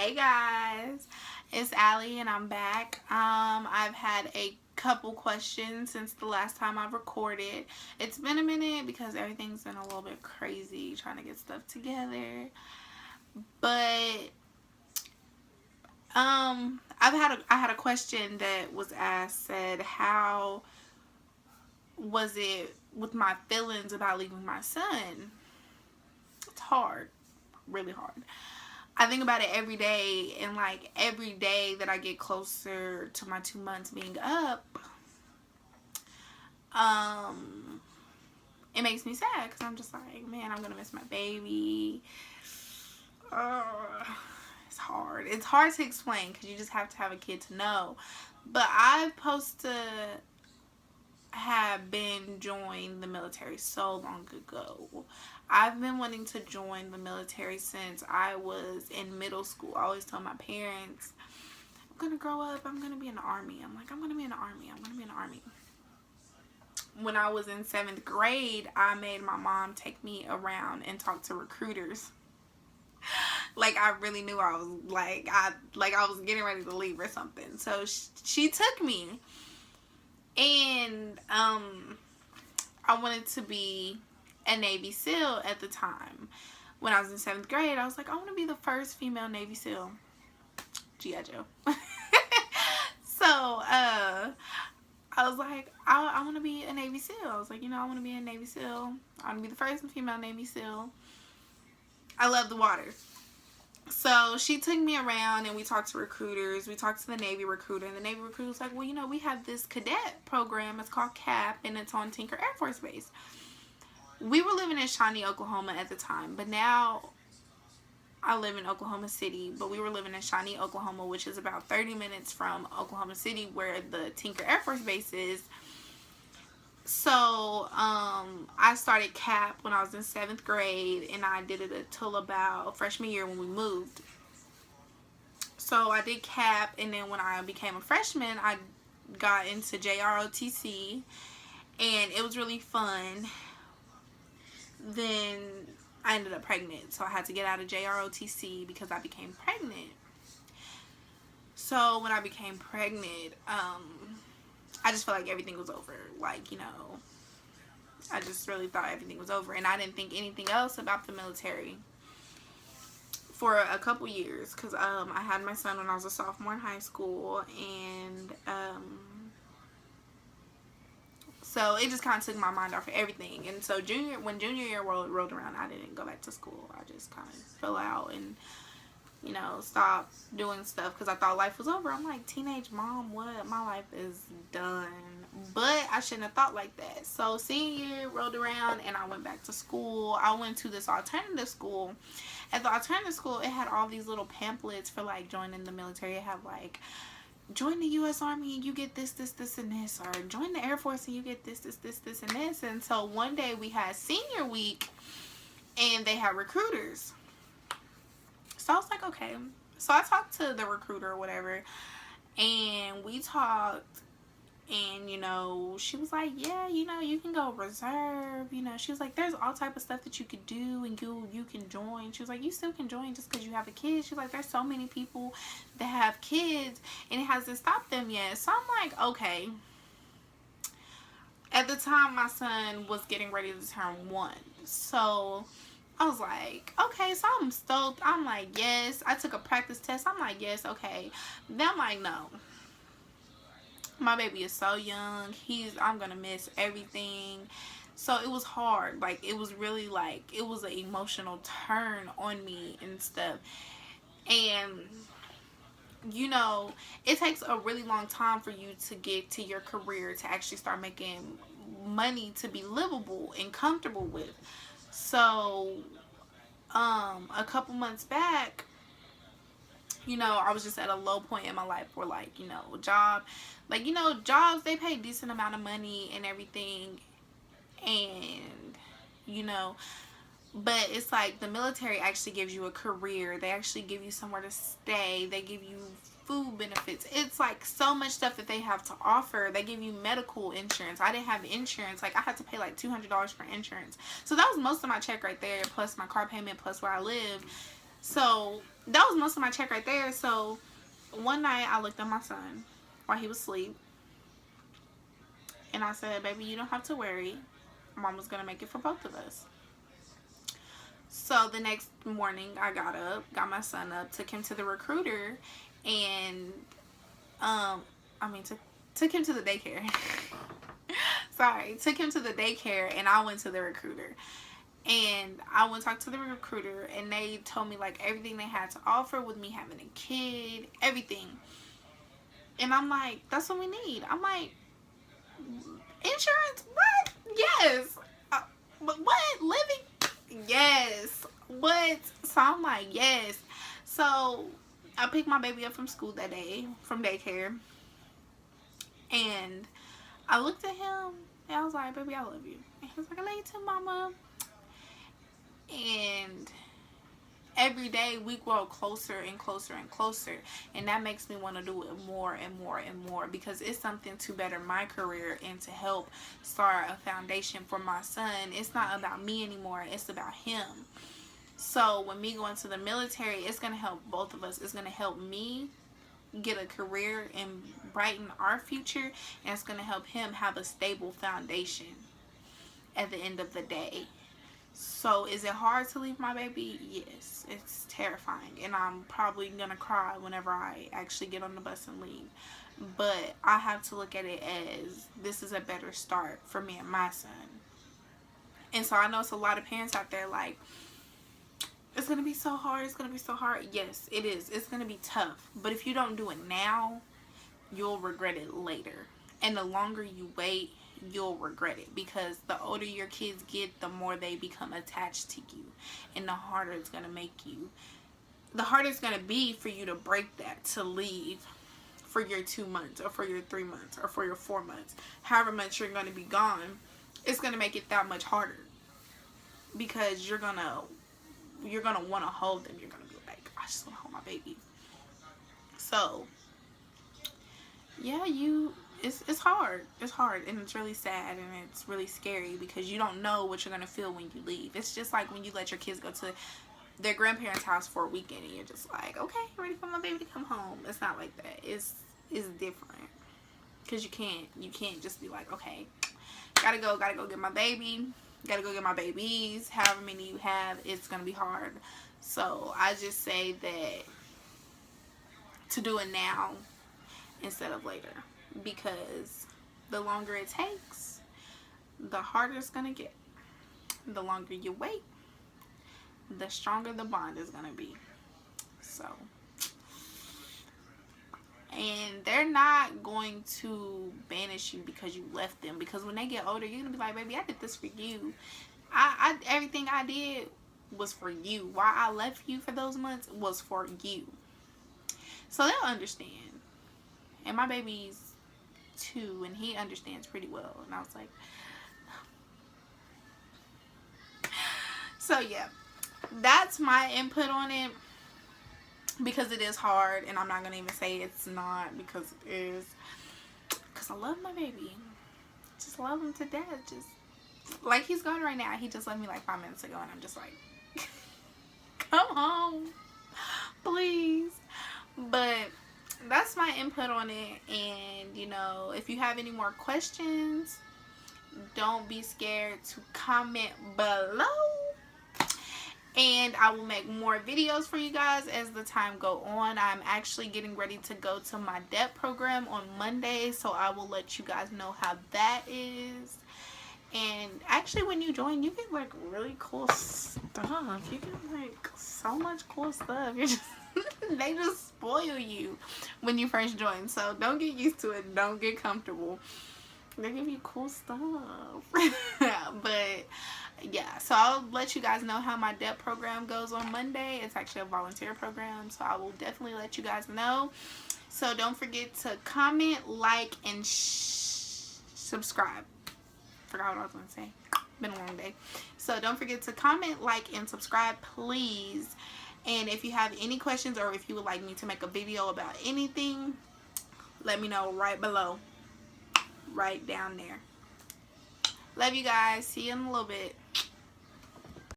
Hey guys, it's Allie and I'm back. I've had a couple questions since the last time I've recorded. It's been a minute because everything's been a little bit crazy trying to get stuff together. But I had a question that was asked, said how was it with my feelings about leaving my son? It's hard, really hard. I think about it every day, and like every day that I get closer to my 2 months being up, um, it makes me sad because I'm just like, man, I'm gonna miss my baby. Uh, it's hard. It's hard to explain because you just have to have a kid to know. But I'm supposed to have been joined the military so long ago. I've been wanting to join the military since I was in middle school. I always tell my parents, I'm gonna grow up, I'm gonna be in the army. I'm gonna be in the army. I'm gonna be in the army. When I was in 7th grade, I made my mom take me around and talk to recruiters. Like I really knew I was I was getting ready to leave or something. So she took me, and I wanted to be a Navy SEAL at the time. When I was in 7th grade, I was like, I want to be the first female Navy SEAL. G.I. Joe. So, I was like, I want to be a Navy SEAL. I was like, I want to be a Navy SEAL. I want to be the first female Navy SEAL. I love the water. So she took me around and we talked to recruiters. We talked to the Navy recruiter, and the Navy recruiter was like, well, we have this cadet program. It's called CAP, and it's on Tinker Air Force Base. We were living in Shawnee, Oklahoma at the time, but now I live in Oklahoma City, but we were living in Shawnee, Oklahoma, which is about 30 minutes from Oklahoma City, where the Tinker Air Force Base is. So, I started CAP when I was in 7th grade, and I did it until about freshman year when we moved. So, I did CAP, and then when I became a freshman, I got into JROTC, and it was really fun. Then I ended up pregnant, so I had to get out of JROTC because I became pregnant. So, when I became pregnant, I just felt like everything was over. I just really thought everything was over. And I didn't think anything else about the military for a couple years. Because I had my son when I was a sophomore in high school. And so it just kind of took my mind off of everything. And so when junior year rolled around, I didn't go back to school. I just kind of fell out and stop doing stuff because I thought life was over. I'm like, teenage mom, what? My life is done. But I shouldn't have thought like that. So senior year rolled around and I went back to school. I went to this alternative school. At the alternative school, it had all these little pamphlets for joining the military. It had join the U.S. Army and you get this, this, this, and this. Or join the Air Force and you get this, this, this, this, and this. And so one day we had senior week and they had recruiters. So I was like, okay. So I talked to the recruiter or whatever, and we talked, and, she was like, yeah, you can go reserve, she was like, there's all type of stuff that you could do, and you can join. She was like, you still can join just because you have a kid. She was like, there's so many people that have kids, and it hasn't stopped them yet. So I'm like, okay. At the time, my son was getting ready to turn 1, so I was like, okay, so I'm stoked. I'm like, yes. I took a practice test. I'm like, yes, okay. Then I'm like, no. My baby is so young. I'm going to miss everything. So it was hard. It was really it was an emotional turn on me and stuff. And, it takes a really long time for you to get to your career to actually start making money to be livable and comfortable with. So, a couple months back, I was just at a low point in my life where, jobs, they pay decent amount of money and everything. And, but it's the military actually gives you a career. They actually give you somewhere to stay. They give you food benefits. It's so much stuff that they have to offer. They give you medical insurance. I didn't have insurance. I had to pay $200 for insurance. So that was most of my check right there, plus my car payment, plus where I live. So that was most of my check right there. So one night I looked at my son while he was asleep, and I said, baby, you don't have to worry. Mama's gonna make it for both of us. So the next morning I got up, got my son up, took him to the recruiter, and took him to the daycare. Sorry, took him to the daycare, and I went to the recruiter. And I went to talk to the recruiter, and they told me like everything they had to offer with me having a kid, everything. And I'm like, that's what we need. I'm like, insurance? What? Yes. But what? Living? Yes. What? So I'm like, yes. So I picked my baby up from school that day, from daycare. And I looked at him, and I was like, baby, I love you. And he was like, I love you too, mama. And every day we grow closer and closer and closer, and that makes me want to do it more and more and more, because it's something to better my career and to help start a foundation for my son. It's not about me anymore, it's about him. So when me going to the military, it's going to help both of us. It's going to help me get a career and brighten our future, and it's going to help him have a stable foundation at the end of the day. So is it hard to leave my baby? Yes, it's terrifying, and I'm probably gonna cry whenever I actually get on the bus and leave. But I have to look at it as this is a better start for me and my son. And so I know it's a lot of parents out there like, it's gonna be so hard, it's gonna be so hard. Yes, it is. It's gonna be tough, but if you don't do it now, you'll regret it later. And the longer you wait, you'll regret it, because the older your kids get, the more they become attached to you, and the harder it's going to make you. The harder it's going to be for you to break that, to leave for your 2 months or for your 3 months or for your 4 months, however much you're going to be gone. It's going to make it that much harder, because you're going to want to hold them. You're going to be like, I just want to hold my baby. So yeah, it's hard. It's hard, and it's really sad, and it's really scary, because you don't know what you're going to feel when you leave. It's just like when you let your kids go to their grandparents' house for a weekend, and you're just like, okay, ready for my baby to come home. It's not like that. It's different, because you can't just be like, okay, gotta go get my baby, gotta go get my babies. However many you have, it's going to be hard. So I just say that to do it now instead of later, because the longer it takes, the harder it's gonna get. The longer you wait, the stronger the bond is gonna be. So, and they're not going to banish you because you left them, because when they get older, you're gonna be like, baby, I did this for you. I everything I did was for you. Why I left you for those months was for you. So they'll understand. And my baby's 2, and he understands pretty well. And I was like, so yeah, that's my input on it, because it is hard, and I'm not gonna even say it's not, because it is, because I love my baby. Just love him to death. Just like, he's gone right now. He just left me like 5 minutes ago, and I'm just like, come home, please. But that's my input on it. And you know, if you have any more questions, don't be scared to comment below, and I will make more videos for you guys as the time go on. I'm actually getting ready to go to my DEP program on Monday, so I will let you guys know how that is. And actually, when you join, you get like really cool stuff. You get like so much cool stuff. You're just they just spoil you when you first join. So don't get used to it. Don't get comfortable. They give you cool stuff. But yeah, so I'll let you guys know how my DEP program goes on Monday. It's actually a volunteer program, so I will definitely let you guys know. So don't forget to comment, like, and subscribe. Forgot what I was going to say. Been a long day. So don't forget to comment, like, and subscribe, please. And if you have any questions, or if you would like me to make a video about anything, let me know right below. Right down there. Love you guys. See you in a little bit.